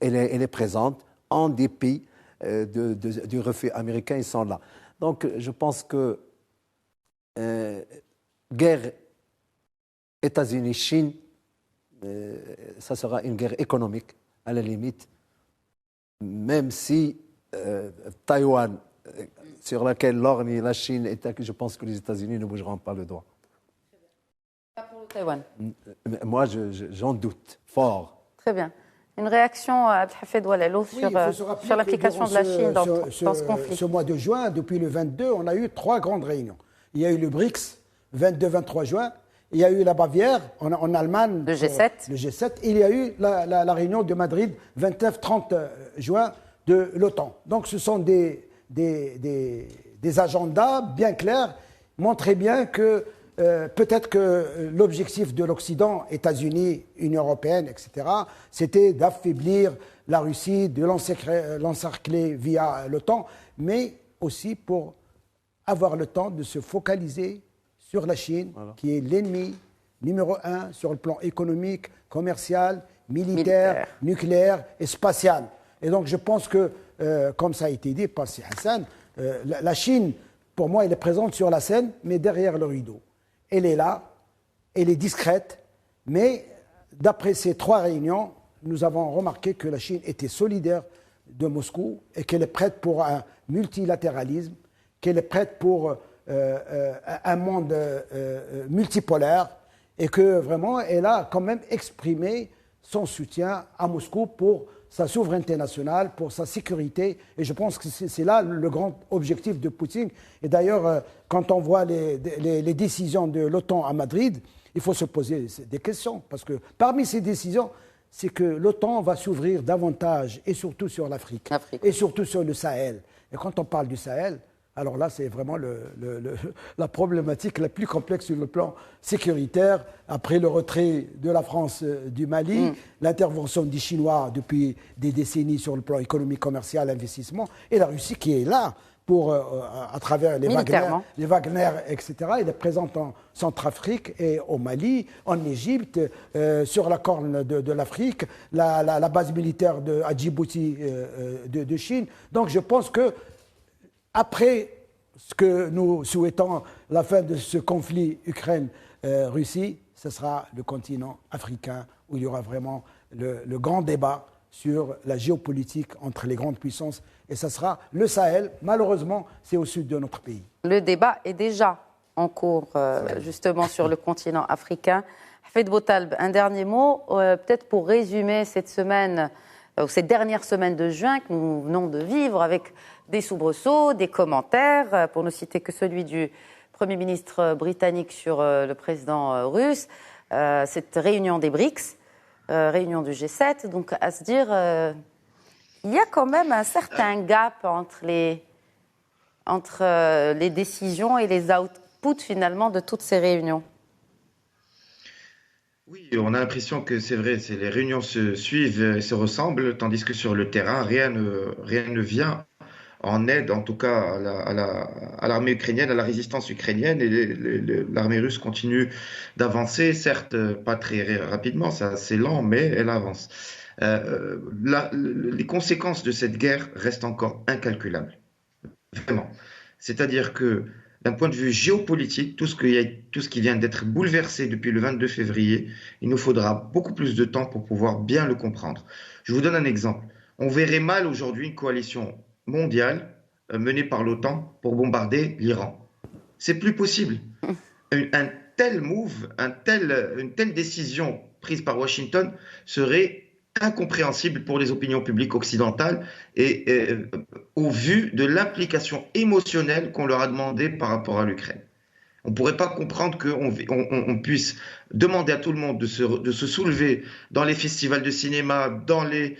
elle est présente. En dépit du refus américain, ils sont là. Donc, je pense que guerre États-Unis-Chine, ça sera une guerre économique, à la limite, même si Taïwan, sur laquelle lorgne la Chine, je pense que les États-Unis ne bougeront pas le doigt. Pas pour le Taïwan. Moi, j'en doute fort. Très bien. Une réaction, Abdelhafed Oualalo, Oui, sur l'implication de la Chine dans ce conflit. Ce mois de juin, depuis le 22, on a eu 3 grandes réunions. Il y a eu le BRICS, 22-23 juin. Il y a eu la Bavière, en Allemagne, le G7. Le G7. Et il y a eu la réunion de Madrid, 29-30 juin, de l'OTAN. Donc ce sont des agendas bien clairs, montrent bien que peut-être que l'objectif de l'Occident, États-Unis, Union européenne, etc., c'était d'affaiblir la Russie, de l'encercler via l'OTAN, mais aussi pour avoir le temps de se focaliser sur la Chine, qui est l'ennemi numéro 1 sur le plan économique, commercial, militaire, nucléaire et spatial. Et donc je pense que, comme ça a été dit par Sidi Hassan, la Chine, pour moi, elle est présente sur la scène, mais derrière le rideau. Elle est là, elle est discrète, mais d'après ces 3 réunions, nous avons remarqué que la Chine était solidaire de Moscou et qu'elle est prête pour un multilatéralisme, qu'elle est prête pour un monde multipolaire et que vraiment elle a quand même exprimé son soutien à Moscou pour sa souveraineté nationale, pour sa sécurité. Et je pense que c'est là le grand objectif de Poutine. Et d'ailleurs, quand on voit les décisions de l'OTAN à Madrid, il faut se poser des questions. Parce que parmi ces décisions, c'est que l'OTAN va s'ouvrir davantage, et surtout sur l'Afrique, et surtout sur le Sahel. Et quand on parle du Sahel, alors là, c'est vraiment la problématique la plus complexe sur le plan sécuritaire, après le retrait de la France du Mali, l'intervention des Chinois depuis des décennies sur le plan économique, commercial, investissement, et la Russie qui est là pour, à travers les Wagner, etc. Elle est présente en Centrafrique et au Mali, en Égypte, sur la corne de l'Afrique, la base militaire à Djibouti de Chine. Donc je pense que après ce que nous souhaitons, la fin de ce conflit Ukraine-Russie, ce sera le continent africain où il y aura vraiment le grand débat sur la géopolitique entre les grandes puissances. Et ce sera le Sahel. Malheureusement, c'est au sud de notre pays. Le débat est déjà en cours, justement, sur le continent africain. Hafed Boutaleb, un dernier mot, peut-être pour résumer cette semaine, ou cette dernière semaine de juin que nous venons de vivre avec des soubresauts, des commentaires, pour ne citer que celui du Premier ministre britannique sur le président russe, cette réunion des BRICS, réunion du G7, donc à se dire, il y a quand même un certain gap entre les décisions et les outputs finalement de toutes ces réunions. Oui, on a l'impression que c'est vrai, les réunions se suivent et se ressemblent, tandis que sur le terrain, rien ne vient en aide, en tout cas à l'armée ukrainienne, à la résistance ukrainienne, et l'armée russe continue d'avancer, certes pas très rapidement, c'est assez lent, mais elle avance. Les conséquences de cette guerre restent encore incalculables, vraiment. C'est-à-dire que d'un point de vue géopolitique, tout ce qui vient d'être bouleversé depuis le 22 février, il nous faudra beaucoup plus de temps pour pouvoir bien le comprendre. Je vous donne un exemple. On verrait mal aujourd'hui une coalition mondiale menée par l'OTAN pour bombarder l'Iran. C'est plus possible. Un tel move, une telle décision prise par Washington serait incompréhensible pour les opinions publiques occidentales et au vu de l'implication émotionnelle qu'on leur a demandé par rapport à l'Ukraine. On ne pourrait pas comprendre qu'on puisse demander à tout le monde de se soulever dans les festivals de cinéma, dans les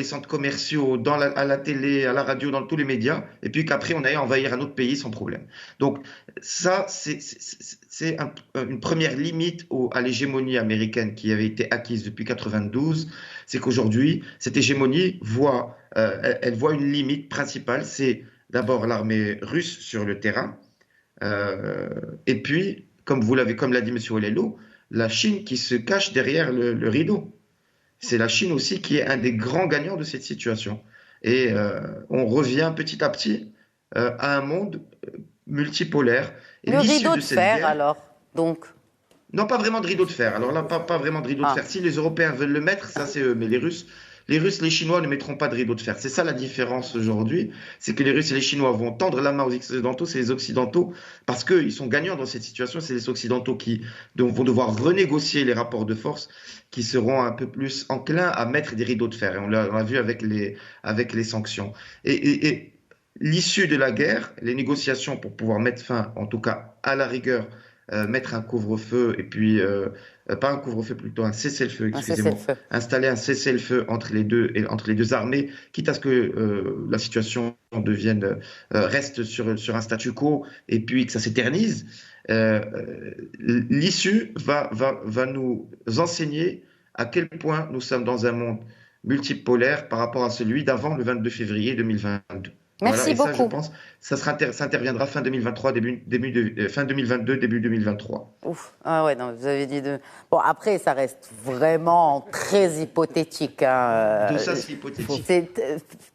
centres commerciaux, à la télé, à la radio, dans tous les médias, et puis qu'après on aille envahir un autre pays sans problème. Donc ça, c'est une première limite à l'hégémonie américaine qui avait été acquise depuis 1992. C'est qu'aujourd'hui, cette hégémonie elle voit une limite principale, c'est d'abord l'armée russe sur le terrain, et puis, comme l'a dit M. Oualalo, la Chine qui se cache derrière le rideau. C'est la Chine aussi qui est un des grands gagnants de cette situation. Et on revient petit à petit à un monde multipolaire. Et le rideau de fer, alors, donc. Non, pas vraiment de rideau de fer. Alors là, pas vraiment de rideau de fer. Si les Européens veulent le mettre, ça c'est eux. Mais les Russes les Russes et les Chinois ne mettront pas de rideau de fer. C'est ça la différence aujourd'hui, c'est que les Russes et les Chinois vont tendre la main aux Occidentaux, c'est les Occidentaux, parce qu'ils sont gagnants dans cette situation, c'est les Occidentaux qui vont devoir renégocier les rapports de force, qui seront un peu plus enclins à mettre des rideaux de fer. Et on l'a vu avec les sanctions. Et l'issue de la guerre, les négociations pour pouvoir mettre fin, en tout cas à la rigueur, mettre un couvre-feu et puis pas un couvre-feu, plutôt un cessez-le-feu, excusez-moi, installer un cessez-le-feu entre les deux armées, quitte à ce que la situation reste sur un statu quo et puis que ça s'éternise. L'issue va nous enseigner à quel point nous sommes dans un monde multipolaire par rapport à celui d'avant le 22 février 2022. Merci beaucoup. Ça, je pense, ça interviendra fin 2023, fin 2022, début 2023. Ouf, ah ouais, non, vous avez dit de. Bon, après, ça reste vraiment très hypothétique. Hein. Tout ça, c'est hypothétique. C'est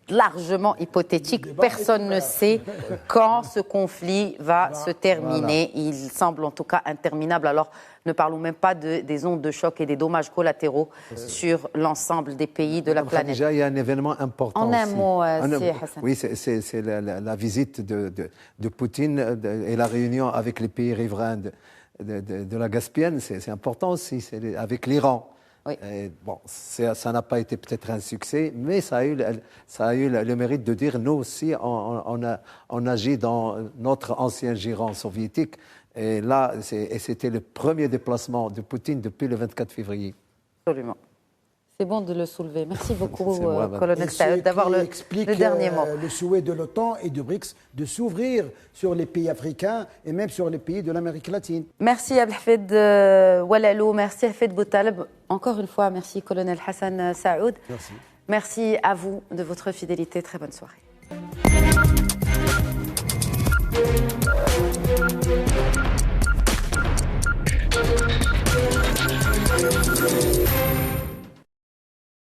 largement hypothétique. Personne ne sait quand ce conflit va se terminer. Voilà. Il semble en tout cas interminable. Alors, ne parlons même pas des ondes de choc et des dommages collatéraux sur l'ensemble des pays de la planète. Déjà, il y a un événement important. En un mot, Hassan. Oui, c'est la visite de Poutine et la réunion avec les pays riverains de la Caspienne. C'est important aussi, c'est avec l'Iran. Oui. Bon, ça n'a pas été peut-être un succès, mais ça a eu le mérite de dire nous aussi, on agit dans notre ancien giron soviétique. Et là, c'était le premier déplacement de Poutine depuis le 24 février. Absolument. C'est bon de le soulever. Merci beaucoup, colonel Saoud, d'avoir le dernier mot. Le souhait de l'OTAN et du BRICS de s'ouvrir sur les pays africains et même sur les pays de l'Amérique latine. Merci Abdelhafid Walalou, merci Hafid Boutaleb. Encore une fois, merci colonel Hassan Saoud. Merci. Merci à vous de votre fidélité. Très bonne soirée.